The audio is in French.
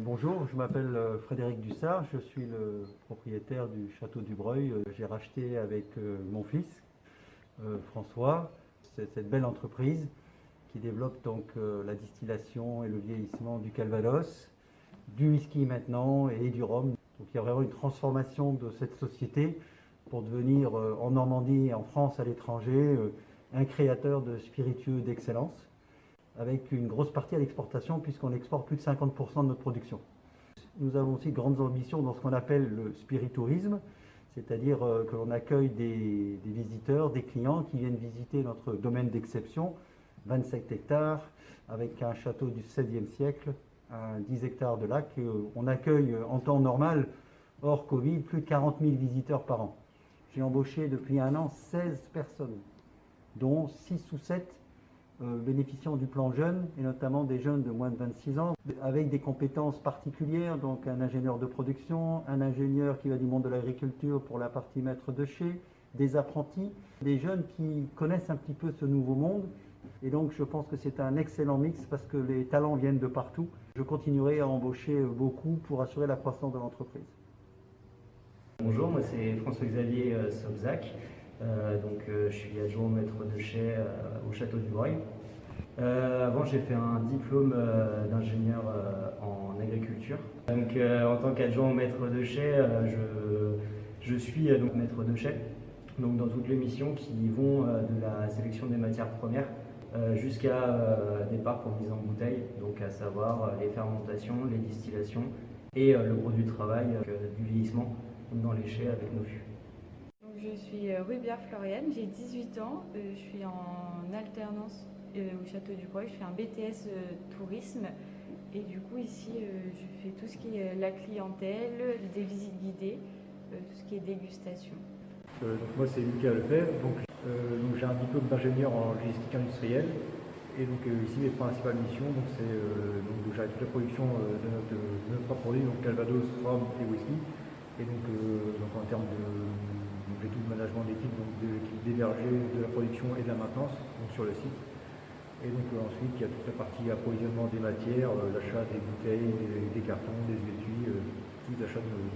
Bonjour, je m'appelle Frédéric Dussard, je suis le propriétaire du château du Breuil. J'ai racheté avec mon fils François cette belle entreprise qui développe donc la distillation et le vieillissement du Calvados, du whisky maintenant et du rhum. Donc il y a vraiment une transformation de cette société pour devenir en Normandie, en France, à l'étranger, un créateur de spiritueux d'excellence, avec une grosse partie à l'exportation puisqu'on exporte plus de 50% de notre production. Nous avons aussi de grandes ambitions dans ce qu'on appelle le spiritourisme, c'est-à-dire que l'on accueille des visiteurs, des clients qui viennent visiter notre domaine d'exception, 27 hectares, avec un château du XVIe siècle, un 10 hectares de lac. On accueille en temps normal, hors Covid, plus de 40 000 visiteurs par an. J'ai embauché depuis un an 16 personnes, dont 6 ou 7 bénéficiant du plan jeune, et notamment des jeunes de moins de 26 ans, avec des compétences particulières, donc un ingénieur de production, un ingénieur qui va du monde de l'agriculture pour la partie maître de chez, des apprentis, des jeunes qui connaissent un petit peu ce nouveau monde, et donc je pense que c'est un excellent mix parce que les talents viennent de partout. Je continuerai à embaucher beaucoup pour assurer la croissance de l'entreprise. Bonjour, moi c'est François-Xavier Sobzac. Je suis adjoint maître de chai au château du Breuil. Avant, j'ai fait un diplôme d'ingénieur en agriculture. En tant qu'adjoint maître de chai, je suis donc maître de chai, donc dans toutes les missions qui vont de la sélection des matières premières jusqu'à départ pour mise en bouteille, donc à savoir les fermentations, les distillations et le gros du travail du vieillissement dans les chais avec nos fûts. Je suis Rubière Floriane, j'ai 18 ans, je suis en alternance au Château du Breuil, je fais un BTS tourisme et du coup ici je fais tout ce qui est la clientèle, des visites guidées, tout ce qui est dégustation. Moi c'est Lucas Lefebvre, j'ai un diplôme d'ingénieur en logistique industrielle et ici mes principales missions c'est j'arrête toute la production de notre trois produits, donc Calvados, rhum et whisky. Et en termes de j'ai tout le management d'équipe, de l'équipe d'héberger, de la production et de la maintenance sur le site. Et ensuite il y a toute la partie approvisionnement des matières, l'achat des bouteilles, des cartons, des étuis, tout l'achat de nos